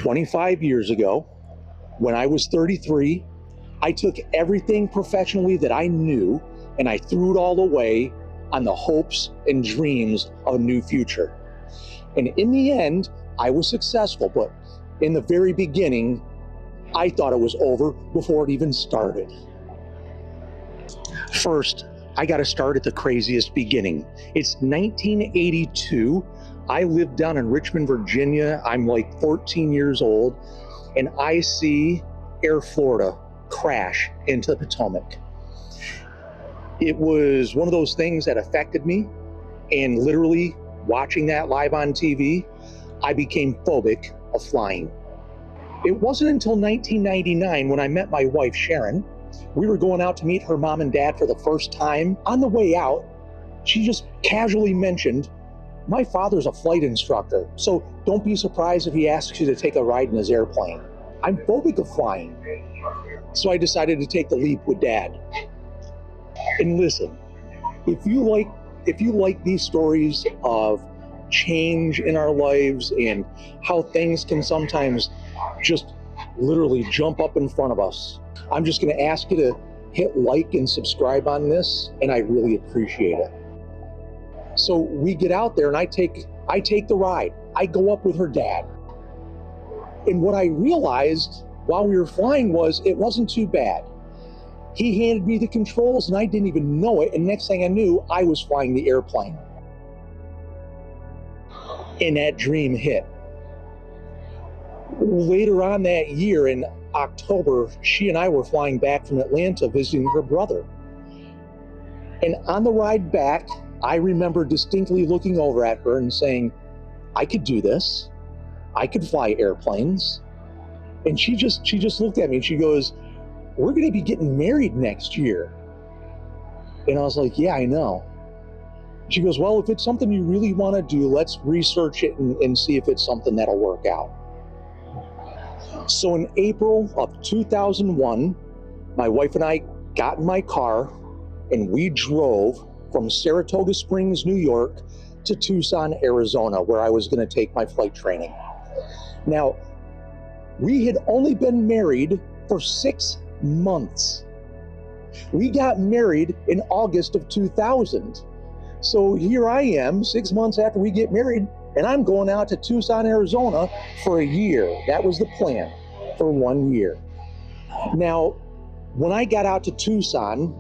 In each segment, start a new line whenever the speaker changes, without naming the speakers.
25 years ago, when I was 33, I took everything professionally that I knew and I threw it all away on the hopes and dreams of a new future. And in the end, I was successful, but in the very beginning, I thought it was over before it even started. First, I got to start at the craziest beginning. It's 1982. I live down in Richmond, Virginia. I'm like 14 years old, and I see Air Florida crash into the Potomac. It was one of those things that affected me, and literally watching that live on TV, I became phobic of flying. It wasn't until 1999 when I met my wife, Sharon. We were going out to meet her mom and dad for the first time. On the way out, she just casually mentioned, "My father's a flight instructor, so don't be surprised if he asks you to take a ride in his airplane." I'm phobic of flying, so I decided to take the leap with Dad. And listen, if you like these stories of change in our lives and how things can sometimes just literally jump up in front of us, I'm just going to ask you to hit like and subscribe on this, and I really appreciate it. So we get out there and I take the ride. I go up with her dad. And what I realized while we were flying was it wasn't too bad. He handed me the controls and I didn't even know it. And next thing I knew, I was flying the airplane. And that dream hit. Later on that year in October, she and I were flying back from Atlanta visiting her brother. And on the ride back, I remember distinctly looking over at her and saying, "I could do this. I could fly airplanes." And she just looked at me and she goes, "We're going to be getting married next year." And I was like, "Yeah, I know." She goes, "Well, if it's something you really want to do, let's research it and see if it's something that'll work out." So in April of 2001, my wife and I got in my car and we drove from Saratoga Springs, New York to Tucson, Arizona, where I was going to take my flight training. Now, we had only been married for 6 months. We got married in August of 2000. So here I am, 6 months after we get married, and I'm going out to Tucson, Arizona for a year. That was the plan, for 1 year. Now, when I got out to Tucson,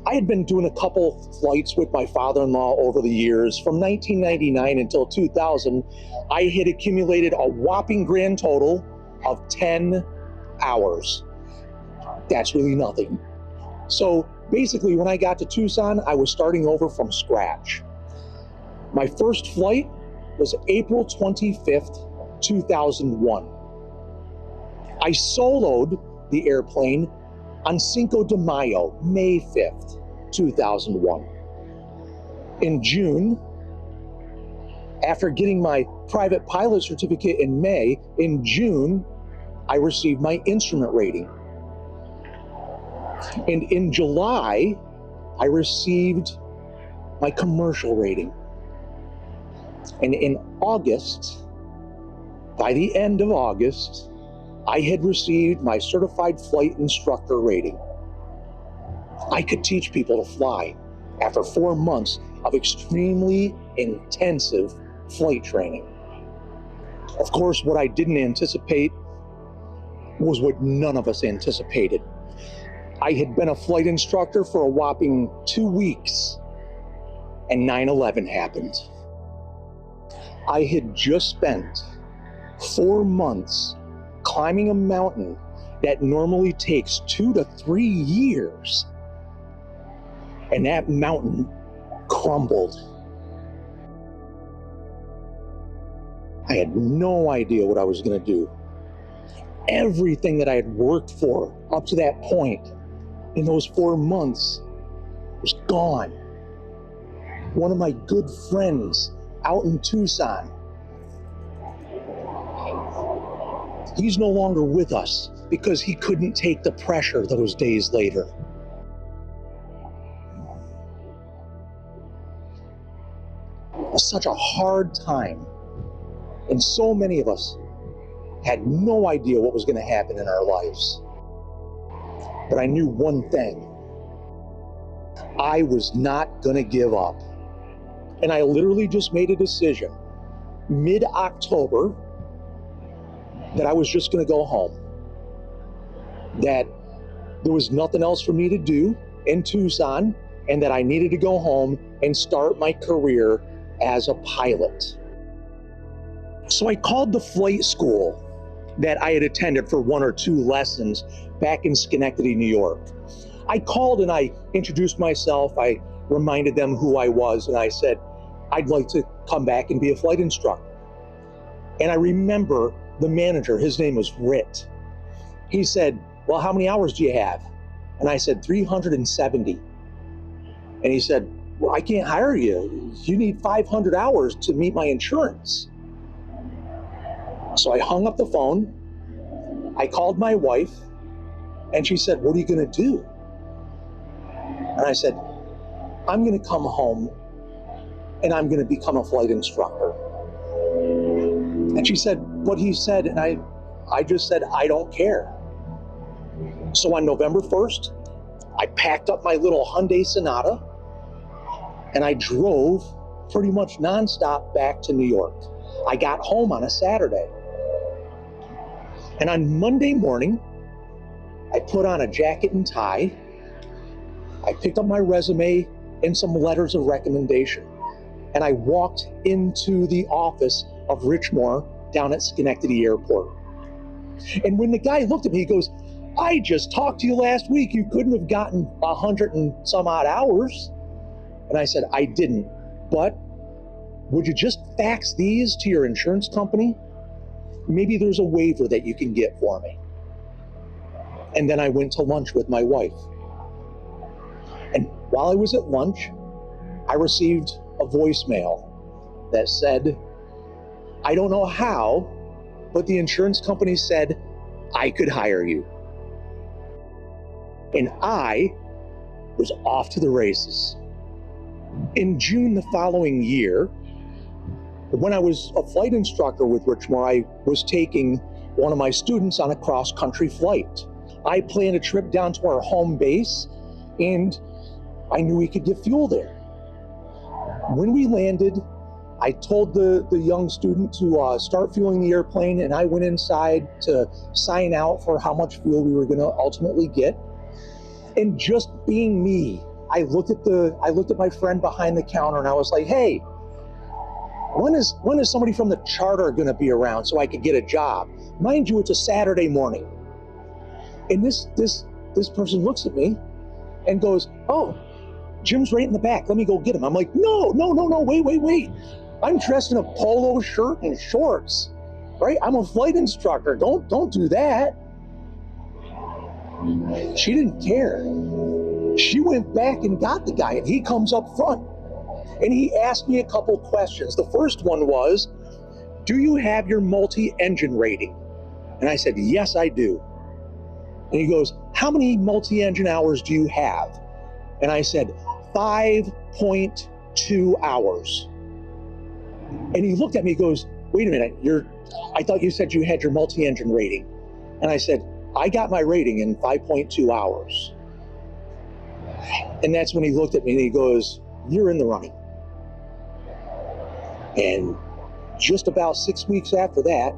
I had been doing a couple flights with my father-in-law over the years. From 1999 until 2000, I had accumulated a whopping grand total of 10 hours. That's really nothing. So basically, when I got to Tucson, I was starting over from scratch. My first flight was April 25th, 2001. I soloed the airplane on Cinco de Mayo, May 5th, 2001. In June, after getting my private pilot certificate in May, in June, I received my instrument rating. And in July, I received my commercial rating. And in August, by the end of August, I had received my certified flight instructor rating. I could teach people to fly after 4 months of extremely intensive flight training. Of course, what I didn't anticipate was what none of us anticipated. I had been a flight instructor for a whopping 2 weeks, and 9/11 happened. I had just spent 4 months climbing a mountain that normally takes 2 to 3 years, and that mountain crumbled. I had no idea what I was going to do. Everything that I had worked for up to that point in those 4 months was gone. One of my good friends out in Tucson, he's no longer with us because he couldn't take the pressure those days later. It was such a hard time. And so many of us had no idea what was going to happen in our lives. But I knew one thing. I was not going to give up. And I literally just made a decision mid-October that I was just going to go home. That there was nothing else for me to do in Tucson, and that I needed to go home and start my career as a pilot. So I called the flight school that I had attended for 1 or 2 lessons back in Schenectady, New York. I called and I introduced myself. I reminded them who I was, and I said, I'd like to come back and be a flight instructor. And I remember the manager, his name was Rit. He said, well, how many hours do you have? And I said, 370. And he said, well, I can't hire you. You need 500 hours to meet my insurance. So I hung up the phone. I called my wife, and she said, what are you going to do? And I said, I'm going to come home and I'm going to become a flight instructor. And she said, what he said, and I just said, I don't care. So on November 1st, I packed up my little Hyundai Sonata and I drove pretty much nonstop back to New York. I got home on a Saturday. And on Monday morning, I put on a jacket and tie. I picked up my resume and some letters of recommendation. And I walked into the office of Richmore down at Schenectady Airport. And when the guy looked at me, he goes, I just talked to you last week. You couldn't have gotten 100 and some odd hours. And I said, I didn't. But would you just fax these to your insurance company? Maybe there's a waiver that you can get for me. And then I went to lunch with my wife. And while I was at lunch, I received a voicemail that said, I don't know how, but the insurance company said I could hire you. And I was off to the races. In June the following year, when I was a flight instructor with Richmore, I was taking one of my students on a cross-country flight. I planned a trip down to our home base, and I knew we could get fuel there. When we landed, I told the young student to start fueling the airplane, and I went inside to sign out for how much fuel we were going to ultimately get. And just being me, I looked at my friend behind the counter, and I was like, "Hey, when is somebody from the charter going to be around so I could get a job?" Mind you, it's a Saturday morning. And this person looks at me and goes, "Oh, Jim's right in the back. Let me go get him." I'm like, no, wait. I'm dressed in a polo shirt and shorts, right? I'm a flight instructor. Don't do that. She didn't care. She went back and got the guy, and he comes up front. And he asked me a couple questions. The first one was, do you have your multi-engine rating? And I said, yes, I do. And he goes, how many multi-engine hours do you have? And I said, 5.2 hours. And he looked at me and goes, wait a minute, I thought you said you had your multi-engine rating. And I said, I got my rating in 5.2 hours. And that's when he looked at me and he goes, you're in the running. And just about 6 weeks after that,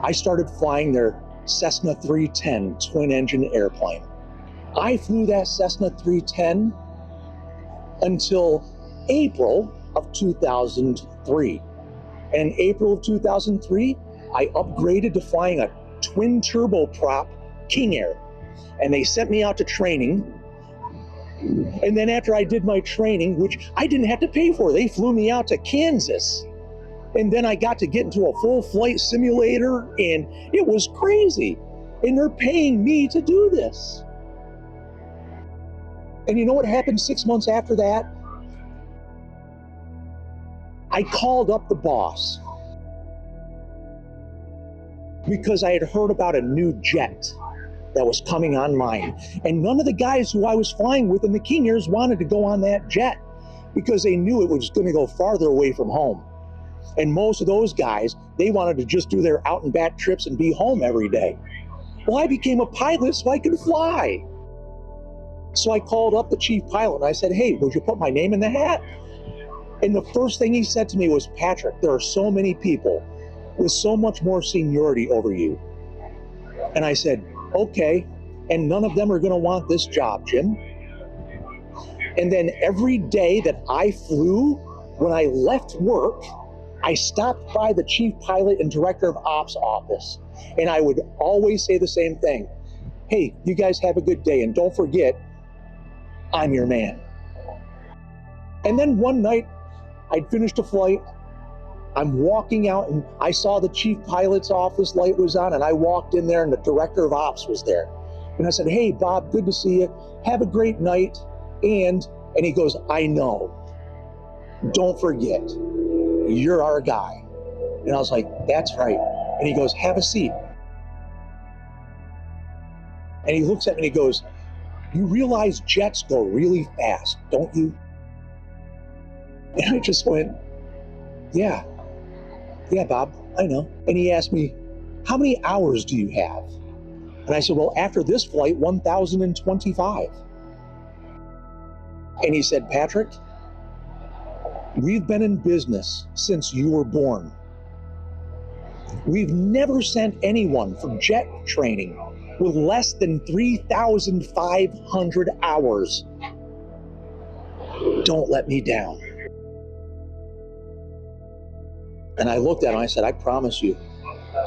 I started flying their Cessna 310 twin-engine airplane. I flew that Cessna 310 until April of 2003. And in April of 2003, I upgraded to flying a twin turboprop King Air. And they sent me out to training. And then after I did my training, which I didn't have to pay for, they flew me out to Kansas. And then I got to get into a full flight simulator, and it was crazy. And they're paying me to do this. And you know what happened 6 months after that? I called up the boss because I had heard about a new jet that was coming online. And none of the guys who I was flying with in the King Airs wanted to go on that jet because they knew it was going to go farther away from home. And most of those guys, they wanted to just do their out and back trips and be home every day. Well, I became a pilot so I could fly. So I called up the chief pilot and I said, hey, would you put my name in the hat? And the first thing he said to me was, Patrick, there are so many people with so much more seniority over you. And I said, okay, and none of them are going to want this job, Jim. And then every day that I flew, when I left work, I stopped by the chief pilot and director of ops office, and I would always say the same thing. Hey, you guys have a good day, and don't forget, I'm your man. And then one night, I'd finished a flight, I'm walking out, and I saw the chief pilot's office light was on, and I walked in there, and the director of ops was there. And I said, hey, Bob, good to see you. Have a great night. And he goes, I know. Don't forget, you're our guy. And I was like, that's right. And he goes, have a seat. And he looks at me and he goes, you realize jets go really fast, don't you? And I just went, yeah, Bob, I know. And he asked me, how many hours do you have? And I said, well, after this flight, 1,025. And he said, Patrick, we've been in business since you were born. We've never sent anyone for jet training with less than 3,500 hours. Don't let me down. And I looked at him and I said, I promise you,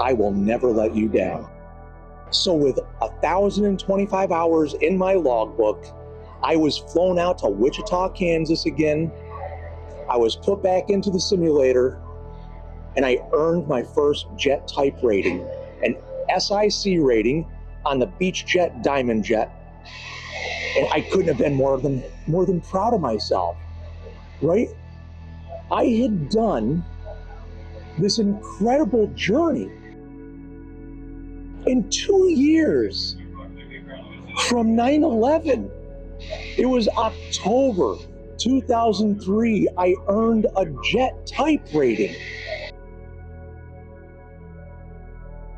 I will never let you down. So with 1,025 hours in my logbook, I was flown out to Wichita, Kansas again. I was put back into the simulator, and I earned my first jet type rating, an SIC rating on the Beechjet Diamond Jet. And I couldn't have been more than proud of myself, right? I had done this incredible journey in 2 years from 9/11. It was October 2003. I earned a jet type rating.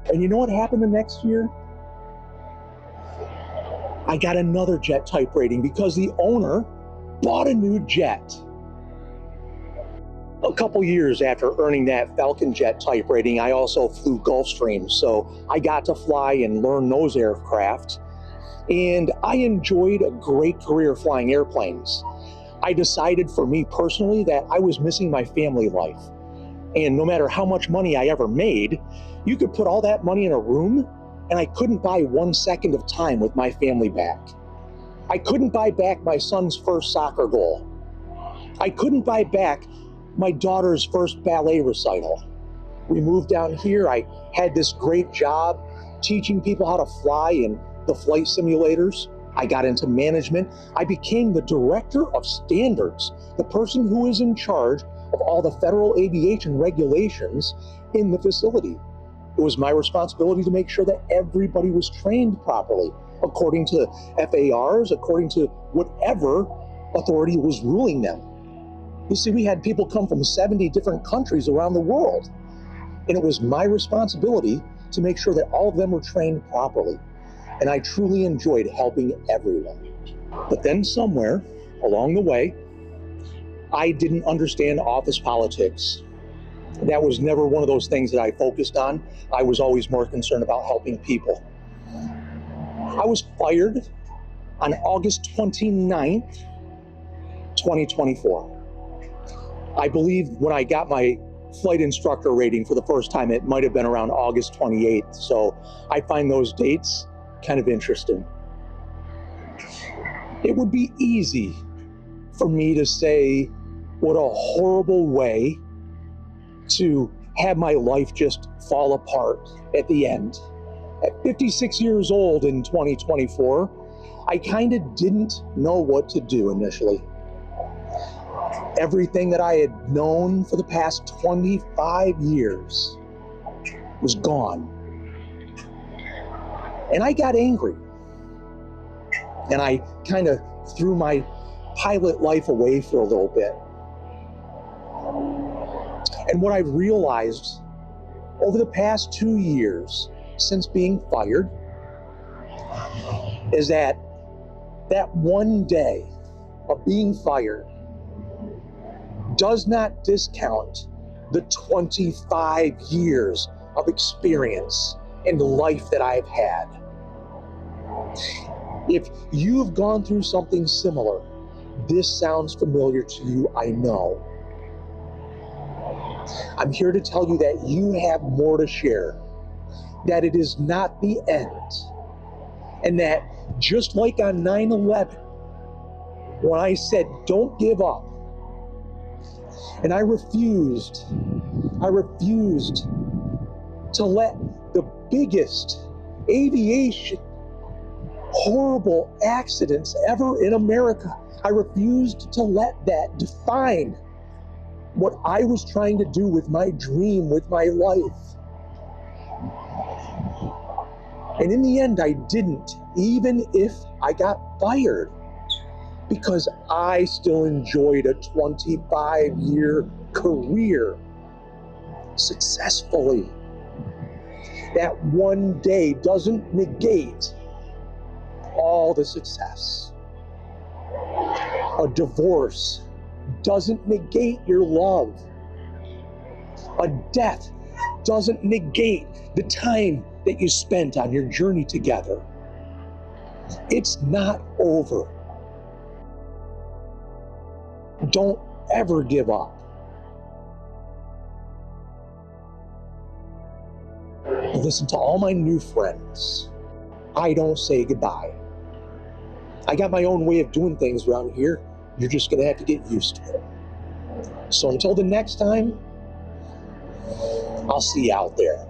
And you know what happened the next year? I got another jet type rating because the owner bought a new jet. A couple years after earning that Falcon jet type rating, I also flew Gulfstream, so I got to fly and learn those aircraft. And I enjoyed a great career flying airplanes. I decided for me personally that I was missing my family life. And no matter how much money I ever made, you could put all that money in a room and I couldn't buy 1 second of time with my family back. I couldn't buy back my son's first soccer goal. I couldn't buy back my daughter's first ballet recital. We moved down here. I had this great job teaching people how to fly in the flight simulators. I got into management. I became the director of standards, the person who is in charge of all the federal aviation regulations in the facility. It was my responsibility to make sure that everybody was trained properly, according to FARs, according to whatever authority was ruling them. You see, we had people come from 70 different countries around the world, and it was my responsibility to make sure that all of them were trained properly. And I truly enjoyed helping everyone. But then somewhere along the way, I didn't understand office politics. That was never one of those things that I focused on. I was always more concerned about helping people. I was fired on August 29th, 2024. I believe when I got my flight instructor rating for the first time, it might have been around August 28th. So I find those dates kind of interesting. It would be easy for me to say what a horrible way to have my life just fall apart at the end. At 56 years old in 2024, I kind of didn't know what to do initially. Everything that I had known for the past 25 years was gone. And I got angry. And I kind of threw my pilot life away for a little bit. And what I've realized over the past 2 years since being fired is that one day of being fired does not discount the 25 years of experience and life that I've had. If you've gone through something similar, this sounds familiar to you, I know. I'm here to tell you that you have more to share, that it is not the end, and that just like on 9/11, when I said, don't give up, and I refused to let the biggest aviation horrible accidents ever in America, I refused to let that define what I was trying to do with my dream, with my life. And in the end, I didn't, even if I got fired, because I still enjoyed a 25-year career successfully. That one day doesn't negate all the success. A divorce doesn't negate your love. A death doesn't negate the time that you spent on your journey together. It's not over. Don't ever give up. Listen, to all my new friends, I don't say goodbye. I got my own way of doing things around here. You're just going to have to get used to it. So until the next time, I'll see you out there.